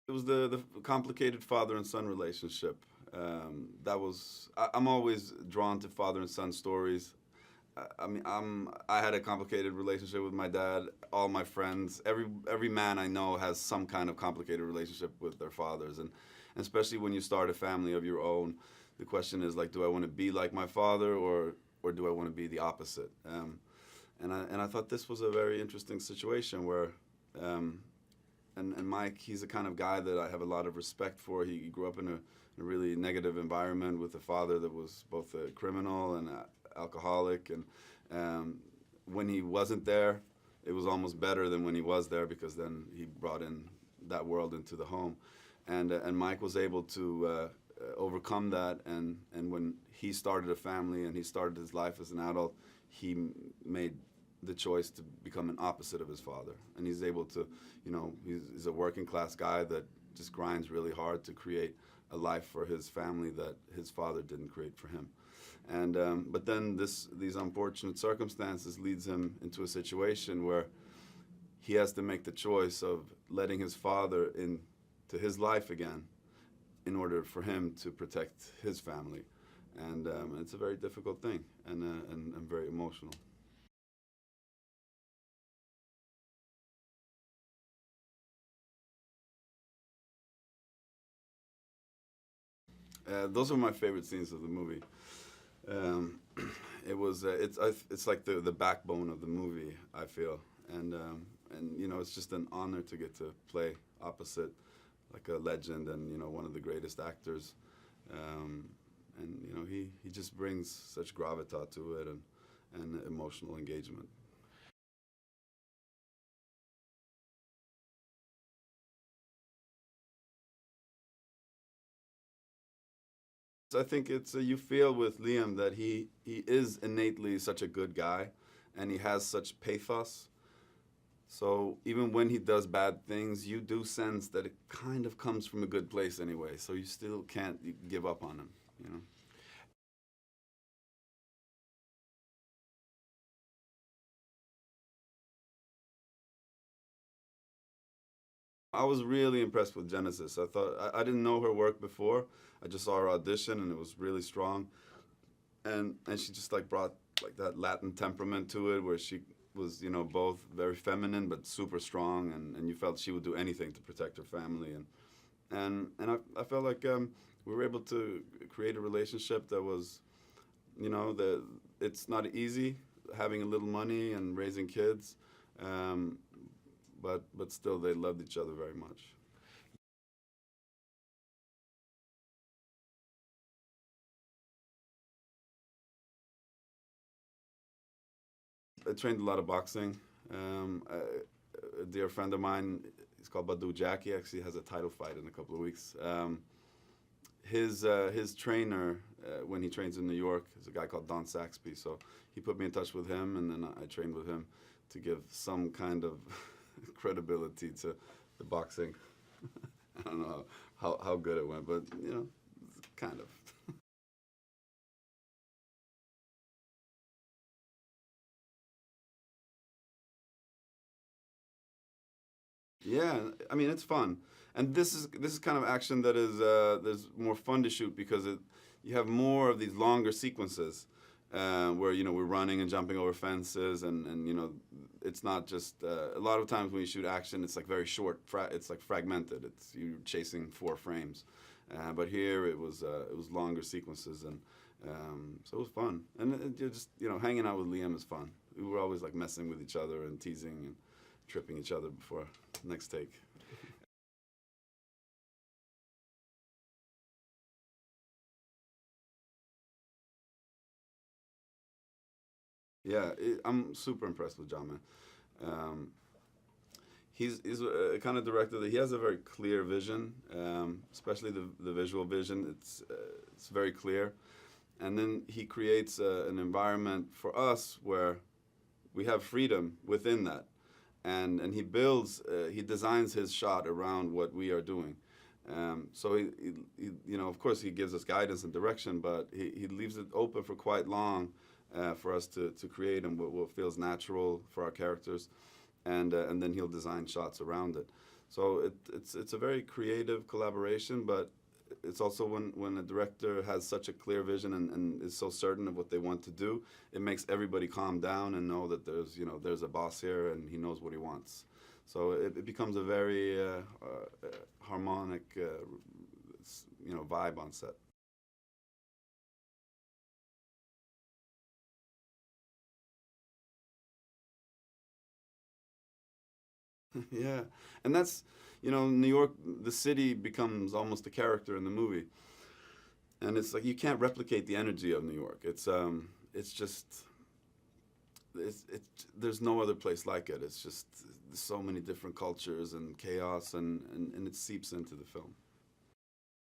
It was the complicated father and son relationship. I'm always drawn to father and son stories. I had a complicated relationship with my dad. All my friends, every man I know has some kind of complicated relationship with their fathers, and especially when you start a family of your own, the question is like, do I want to be like my father, or do I want to be the opposite? And I thought this was a very interesting situation where. And Mike, he's the kind of guy that I have a lot of respect for. He grew up in a really negative environment with a father that was both a criminal and a alcoholic. And when he wasn't there, it was almost better than when he was there, because then he brought in that world into the home. And Mike was able to overcome that. And when he started a family and he started his life as an adult, he made the choice to become an opposite of his father. And he's able to, he's a working class guy that just grinds really hard to create a life for his family that his father didn't create for him. And but then these unfortunate circumstances leads him into a situation where he has to make the choice of letting his father into his life again in order for him to protect his family. And it's a very difficult thing and very emotional. Those are my favorite scenes of the movie. Um, it's like the backbone of the movie, I feel, and it's just an honor to get to play opposite like a legend and one of the greatest actors, and he just brings such gravitas to it and emotional engagement. I think it's you feel with Liam that he is innately such a good guy, and he has such pathos. So even when he does bad things, you do sense that it kind of comes from a good place anyway. So you still can't give up on him. I was really impressed with Genesis. I didn't know her work before. I just saw her audition, and it was really strong. And she just like brought like that Latin temperament to it, where she was both very feminine but super strong, and you felt she would do anything to protect her family, and I felt like we were able to create a relationship that was the it's not easy having a little money and raising kids, um, but still they loved each other very much. I trained a lot of boxing. A dear friend of mine, he's called Badu Jack. He actually has a title fight in a couple of weeks. His trainer, when he trains in New York, is a guy called Don Saxby. So he put me in touch with him, and then I trained with him to give some kind of credibility to the boxing. I don't know how good it went, but kind of. Yeah, I mean it's fun, and this is kind of action that is there's more fun to shoot because you have more of these longer sequences where we're running and jumping over fences, and it's not just a lot of times when you shoot action it's like very short, it's like fragmented. It's you're chasing 4 frames, but here it was longer sequences, and so it was fun, and you're just hanging out with Liam is fun. We were always like messing with each other and teasing and tripping each other before next take. Yeah, I'm super impressed with John, man. Um, he's a kind of director that he has a very clear vision, especially the visual vision. It's very clear, and then he creates an environment for us where we have freedom within that, and he designs his shot around what we are doing. So of course, he gives us guidance and direction, but he leaves it open for quite long for us to create and what feels natural for our characters, and then he'll design shots around it. So it's a very creative collaboration, but it's also when a director has such a clear vision and is so certain of what they want to do, it makes everybody calm down and know that there's a boss here and he knows what he wants. So it becomes a very harmonic vibe on set. Yeah, and that's, New York, the city becomes almost a character in the movie, and it's like you can't replicate the energy of New York. It's just, there's no other place like it. It's just so many different cultures and chaos, and it seeps into the film.